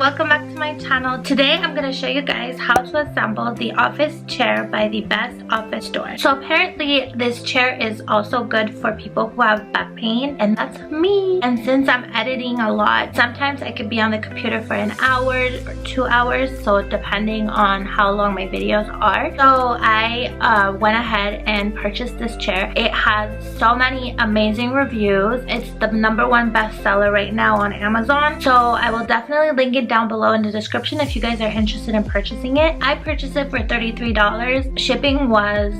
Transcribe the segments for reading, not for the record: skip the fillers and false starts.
welcome back to my channel. Today I'm going to show you guys how to assemble the office chair by the Best Office Store. So apparently this chair is also good for people who have back pain, and that's me. And since I'm editing a lot, sometimes I could be on the computer for an hour or 2 hours, so depending on how long my videos are. So I went ahead and purchased this chair. It has so many amazing reviews. It's the #1 bestseller right now on Amazon, so I will definitely link it down below in the description if you guys are interested in purchasing it. I purchased it for $33. Shipping was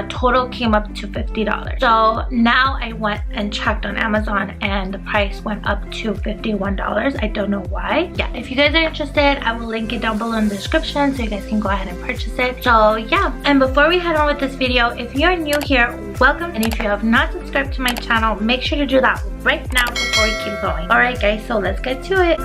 total came up to $50. So now I went and checked on Amazon and the price went up to $51. I don't know why. Yeah, if you guys are interested, I will link it down below in the description so you guys can go ahead and purchase it. So yeah, and before we head on with this video, if you're new here, welcome, and if you have not subscribed to my channel, make sure to do that right now before we keep going. Alright guys, so let's get to it.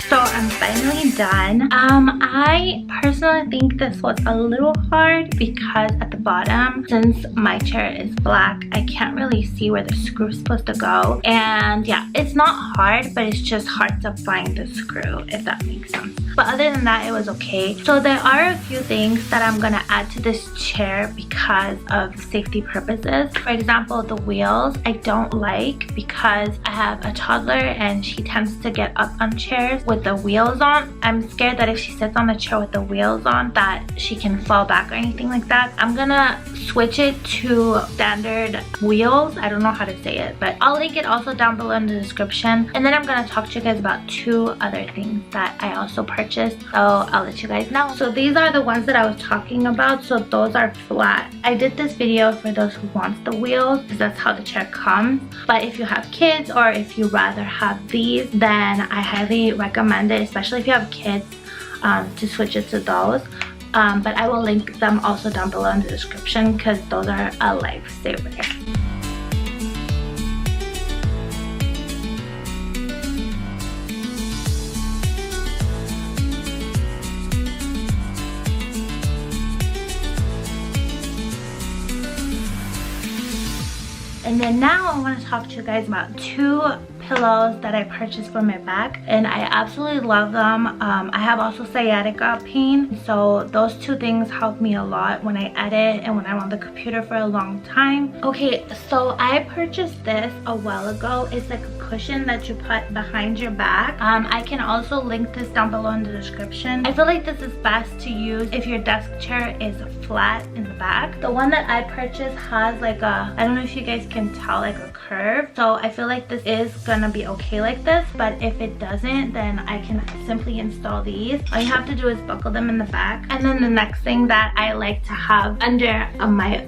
So I'm back. finally done. I personally think this was a little hard because at the bottom, since my chair is black, I can't really see where the screw is supposed to go. And yeah, it's not hard, but it's just hard to find the screw, if that makes sense. But other than that, it was okay. So there are a few things that I'm gonna add to this chair because of safety purposes. For example, the wheels I don't like because I have a toddler and she tends to get up on chairs with the wheels on. I'm scared that if she sits on the chair with the wheels on that she can fall back or anything like that. I'm gonna switch it to standard wheels. I don't know how to say it, but I'll link it also down below in the description. And then I'm gonna talk to you guys about 2 other things that I also purchased, so I'll let you guys know. So these are the ones that I was talking about. So those are flat. I did this video for those who wants the wheels because that's how the chair comes. But if you have kids or if you rather have these, then I highly recommend it, especially if you have kids, to switch it to those. But I will link them also down below in the description because those are a lifesaver. And then now I want to talk to you guys about 2 pillows that I purchased for my back, and I absolutely love them. I have also sciatica pain, so those 2 things help me a lot when I edit and when I'm on the computer for a long time. Okay, so I purchased this a while ago. It's like a cushion that you put behind your back. I can also link this down below in the description. I feel like this is best to use if your desk chair is flat in the back. The one that I purchased has like a, I don't know if you guys can tell, like a curve. So I feel like this is gonna be okay like this, but if it doesn't, then I can simply install these. All you have to do is buckle them in the back. And then the next thing that I like to have under my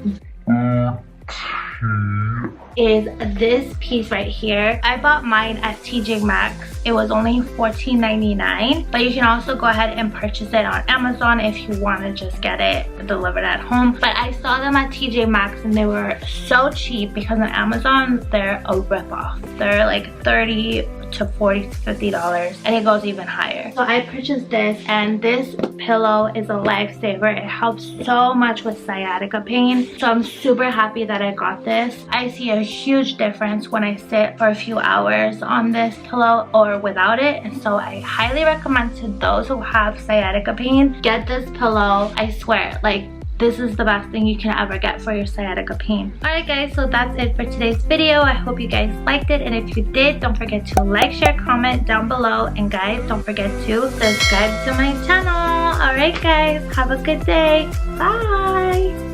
is this piece right here. I bought mine at TJ Maxx. It was only $14.99, but you can also go ahead and purchase it on Amazon if you want to just get it delivered at home. But I saw them at TJ Maxx and they were so cheap because on Amazon they're a ripoff. They're like $30 to $40 to $50, and it goes even higher. So I purchased this, and this pillow is a lifesaver. It helps so much with sciatica pain, so I'm super happy that I got this. I see a huge difference when I sit for a few hours on this pillow or without it, and so I highly recommend to those who have sciatica pain, get this pillow. I swear, like, this is the best thing you can ever get for your sciatica pain. Alright guys, so that's it for today's video. I hope you guys liked it, and if you did, don't forget to like, share, comment down below, and guys, don't forget to subscribe to my channel. Alright guys, have a good day. Bye!